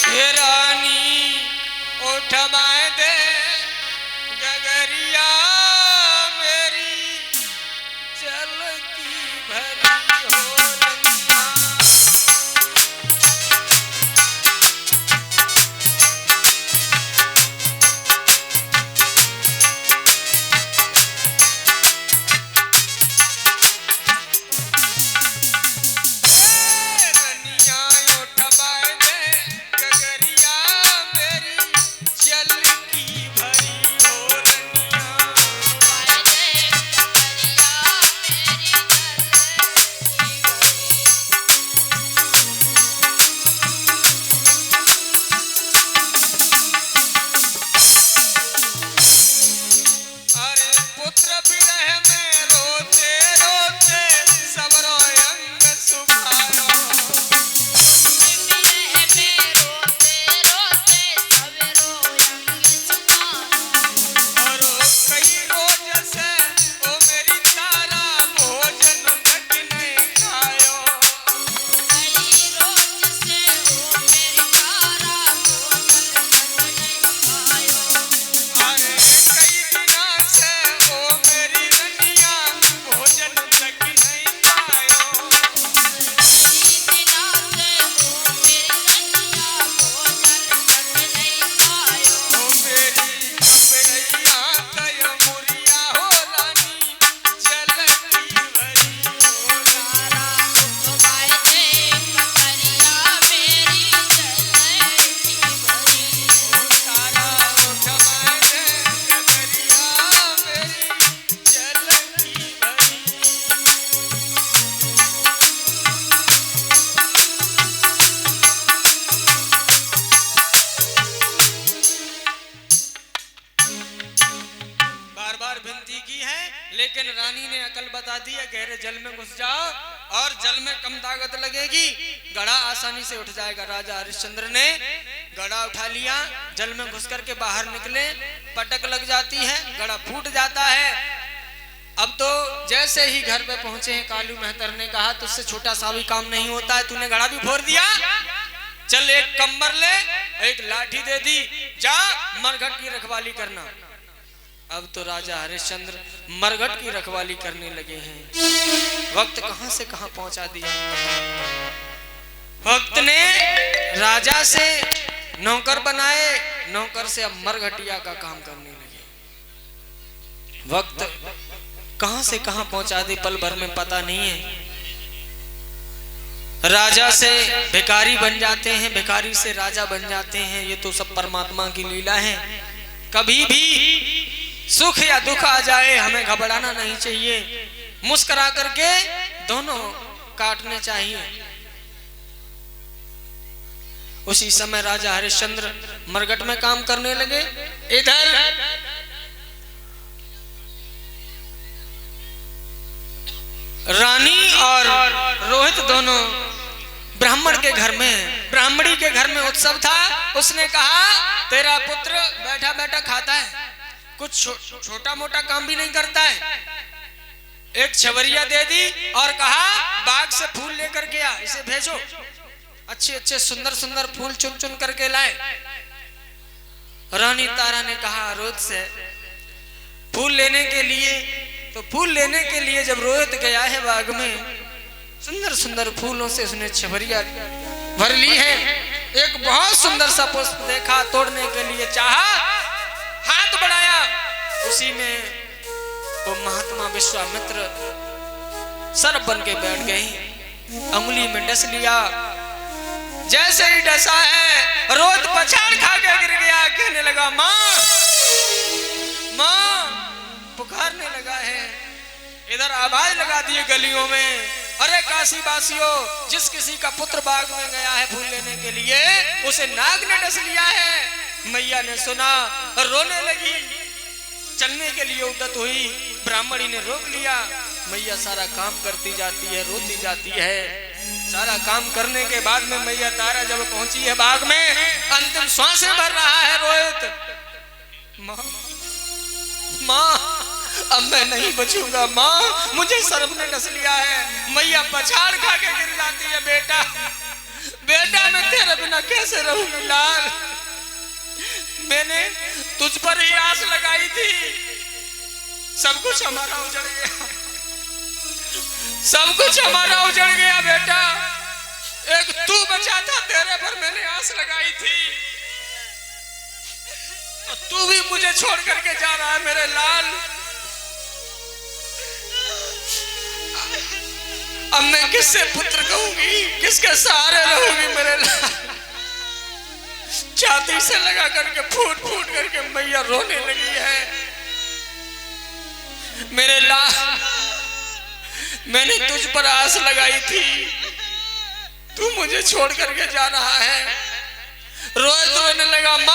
हे रानी उठवाए दे गगरिया मेरी चल की भरी हो रनिया। लेकिन रानी ने अकल बता दी है, गहरे जल में घुस जाओ और जल में कम ताकत लगेगी, घड़ा आसानी से उठ जाएगा। राजा हरिश्चंद्र ने घड़ा उठा लिया, जल में घुस करके बाहर निकले, पटक लग जाती है, घड़ा फूट जाता है। अब तो जैसे ही घर पे पहुंचे हैं, कालू मेहतर ने कहा तुझसे छोटा सा भी काम नहीं होता है, तूने घड़ा भी फोड़ दिया, चल एक कंबर ले, एक लाठी दे दी, जा मरघट की रखवाली करना। अब तो राजा हरिश्चंद्र मरघट की रखवाली करने लगे हैं। वक्त कहां से कहां पहुंचा दिया। वक्त ने राजा से नौकर बनाए, नौकर से अब मरघटिया का काम करने लगे। वक्त कहां से कहां पहुंचा दी, पल भर में पता नहीं है। राजा से भिखारी बन जाते हैं, भिखारी से राजा बन जाते हैं। ये तो सब परमात्मा की लीला है। कभी भी सुख या दुख आ जाए, हमें घबराना नहीं चाहिए, मुस्कुरा करके दोनों काटने चाहिए। उसी समय राजा हरिश्चंद्र मरघट में काम करने लगे। इधर रानी और रोहित दोनों ब्राह्मण के घर में, ब्राह्मणी के घर में उत्सव था। उसने कहा तेरा पुत्र बैठा बैठा खाता है, कुछ छोटा मोटा काम भी नहीं करता है। एक छवरिया दे दी और कहा बाग से फूल लेकर के आ, इसे भेजो, अच्छे अच्छे सुंदर सुंदर फूल चुन चुन करके लाए। रानी तारा ने कहा रोहित से फूल लेने के लिए, तो फूल लेने के लिए जब रोहित गया है बाग में, सुंदर सुंदर फूलों से उसने छवरिया भर ली है। एक बहुत सुंदर सा पुष्प देखा, तोड़ने के लिए चाहा, हाथ बढ़ाया, उसी में वो महात्मा विश्वामित्र सर्प बन के बैठ गई, अंगुली में डस लिया। जैसे ही डसा है, रोहित पछाड़ खा के गिर गया, कहने लगा माँ माँ, पुकारने लगा है। इधर आवाज लगा दिए गलियों में, अरे काशी वासियों, जिस किसी का पुत्र बाग में गया है फूल लेने के लिए, उसे नाग ने डस लिया है। मैया ने सुना, रोने लगी, चलने के लिए उद्यत हुई, ब्राह्मणी ने रोक लिया। मैया सारा काम करती जाती है, रोती जाती है। सारा काम करने के बाद में मैया तारा जब पहुंची है बाग में, अंतिम श्वासें भर रहा है रोहित। माँ माँ, अब मैं नहीं बचूंगा माँ, मुझे सर्प ने डस लिया है। मैया पछाड़ खा के गिर जाती है, बेटा बेटा मैं तेरे बिना कैसे रहूंगी लाल, मैंने तुझ पर ही आस लगाई थी, सब कुछ हमारा उजड़ गया, सब कुछ हमारा उजड़ गया बेटा, एक तू बचा था, तेरे पर मैंने आस लगाई थी, तो तू भी मुझे छोड़ करके जा रहा है मेरे लाल। अब मैं किससे पुत्र कहूंगी, किसके सहारे रहूंगी मेरे लाल। छाती से लगा करके फूट फूट करके मैया रोने लगी है। मेरे लाल मैंने तुझ पर आस लगाई थी, तू मुझे छोड़ करके जा रहा है। रोए तो रोने लगा, माँ